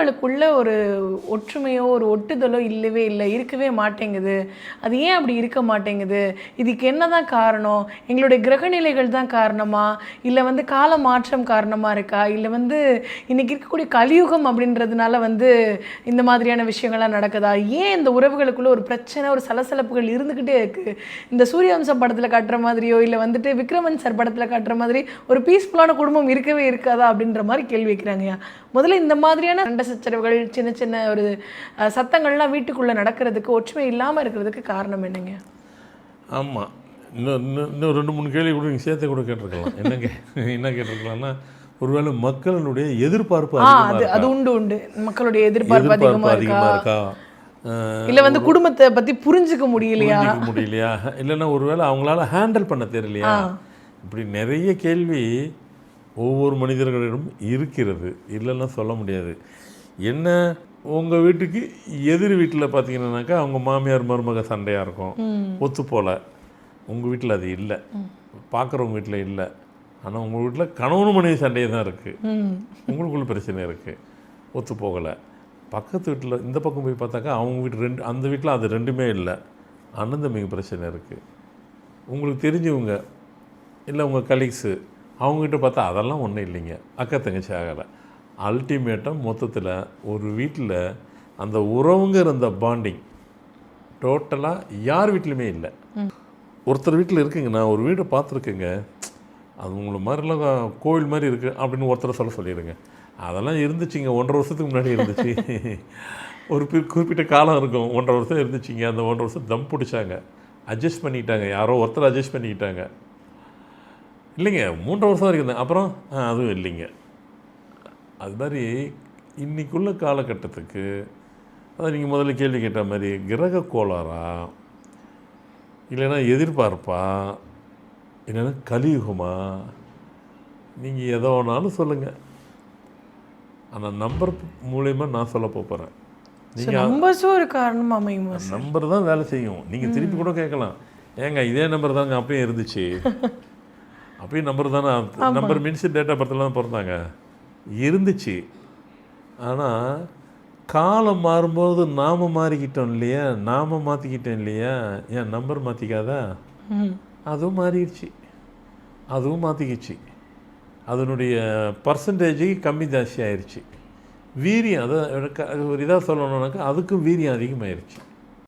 உறவுகளுக்குள்ள ஒரு ஒற்றுமையோ ஒரு ஒட்டுதலோ இல்லவே இல்லை, இருக்கவே மாட்டேங்குது. அது ஏன் அப்படி இருக்க மாட்டேங்குது? இதுக்கு என்னதான் காரணம்? எங்களுடைய கிரகநிலைகள் தான் காரணமா? இல்லை கால மாற்றம் காரணமா இருக்கா? இல்லை இன்னைக்கு இருக்கக்கூடிய கலியுகம் அப்படின்றதுனால இந்த மாதிரியான விஷயங்கள்லாம் நடக்குதா? ஏன் இந்த உறவுகளுக்குள்ள ஒரு பிரச்சனை, ஒரு சலசலப்புகள் இருந்துக்கிட்டே இருக்கு? இந்த சூரியவம்சம் படத்தில் காட்டுற மாதிரியோ இல்லை விக்ரமன் சார் படத்தில் காட்டுற மாதிரி ஒரு பீஸ்ஃபுல்லான குடும்பம் இருக்கவே இருக்காதா அப்படின்ற மாதிரி கேள்வி வைக்கிறாங்கய்யா. முதல்ல இந்த மாதிரியான சண்டை சச்சரவுகள், சின்ன சின்ன ஒரு சத்தங்கள்லாம் வீட்டுக்குள்ளே நடக்கிறதுக்கு, ஒற்றுமை இல்லாமல் இருக்கிறதுக்கு காரணம் என்னங்க? ஆமாம், இன்னும் 2-3 கேள்வி கூட நீங்கள் சேர்த்து கூட கேட்டிருக்கலாம். என்ன கேட்டிருக்கலாம்னா, ஒருவேளை மக்களுடைய எதிர்பார்ப்பு அது உண்டு மக்களுடைய எதிர்பார்ப்பு அதிகமாக இருக்கா, இல்லை குடும்பத்தை பற்றி புரிஞ்சுக்க முடியலையா, இல்லைன்னா ஒருவேளை அவங்களால ஹேண்டில் பண்ண தெரியலையா, இப்படி நிறைய கேள்வி ஒவ்வொரு மனிதர்களிடம் இருக்கிறது, இல்லைன்னா சொல்ல முடியாது. என்ன, உங்கள் வீட்டுக்கு எதிர் வீட்டில் பார்த்தீங்கன்னாக்கா அவங்க மாமியார் மருமக சண்டையாக இருக்கும், ஒத்து போல். உங்கள் வீட்டில் அது இல்லை, பார்க்குறவங்க வீட்டில் இல்லை. ஆனால் உங்கள் வீட்டில் கணவன் மனைவி சண்டையே தான் இருக்குது, உங்களுக்குள்ள பிரச்சனை இருக்குது, ஒத்து போகலை. பக்கத்து வீட்டில் இந்த பக்கம் போய் பார்த்தாக்கா அவங்க வீட்டு அந்த வீட்டில் அது ரெண்டுமே இல்லை, அண்ணன் தம்பிங்க பிரச்சனை இருக்குது. உங்களுக்கு தெரிஞ்சவங்க இல்லை உங்கள் கலீக்ஸு அவங்ககிட்ட பார்த்தா அதெல்லாம் ஒன்றும் இல்லைங்க, அக்கா தங்கச்சி ஆகலை. அல்டிமேட்டாக மொத்தத்தில் ஒரு வீட்டில் அந்த உறவுங்கிற அந்த பாண்டிங் டோட்டலாக யார் வீட்லையுமே இல்லை. ஒருத்தர் வீட்டில் இருக்குங்க, நான் ஒரு வீடை பார்த்துருக்கேங்க, அது உங்களை மாதிரிலாம் கோவில் மாதிரி இருக்குது அப்படின்னு ஒருத்தரை சொல்லிடுங்க. அதெல்லாம் இருந்துச்சுங்க, 1.5 வருஷத்துக்கு முன்னாடி இருந்துச்சு. ஒரு குறிப்பிட்ட காலம் இருக்கும், 1.5 வருஷம் இருந்துச்சுங்க. அந்த 1.5 வருஷம் தம் பிடிச்சாங்க, அட்ஜஸ்ட் பண்ணிக்கிட்டாங்க, யாரோ ஒருத்தர் அட்ஜஸ்ட் பண்ணிக்கிட்டாங்க. இல்லைங்க 3 வருஷம் வரைக்கும் தான், அப்புறம் அதுவும் இல்லைங்க. அது மாதிரி இன்றைக்குள்ள காலகட்டத்துக்கு அதான் நீங்கள் முதல்ல கேள்வி கேட்ட மாதிரி கிரக கோளாறா, இல்லைன்னா எதிர்பார்ப்பா, இல்லைன்னா கலியுகமா, நீங்கள் எதோ ஒன்றாலும் சொல்லுங்கள். ஆனால் நம்பர் மூலயமா நான் சொல்ல போகிறேன். நீங்கள் ஒரு காரணம் அமையும், நம்பர் தான் வேலை செய்யும். நீங்கள் திருப்பி கூட கேட்கலாம், ஏங்க இதே நம்பர் தாங்க அப்பயும் இருந்துச்சு, அப்பயும் நம்பர் தானே, நம்பர் மீன்ஸ் டேட் ஆஃப் பர்த்தில் தான் பிறந்தாங்க, இருந்துச்சு. ஆனால் காலம் மாறும்போது நாம் மாறிக்கிட்டோம் இல்லையா, நாம் மாற்றிக்கிட்டோம் இல்லையா, ஏன் நம்பர் மாற்றிக்காதா? அதுவும் மாறிடுச்சு, அதுவும் மாற்றிக்கிச்சு. அதனுடைய பர்சன்டேஜு கம்மி ஜாஸ்தி ஆயிடுச்சு. வீரியம், அதை ஒரு இதாக சொல்லணுன்னாக்கா அதுக்கும் வீரியம் அதிகமாகிடுச்சு.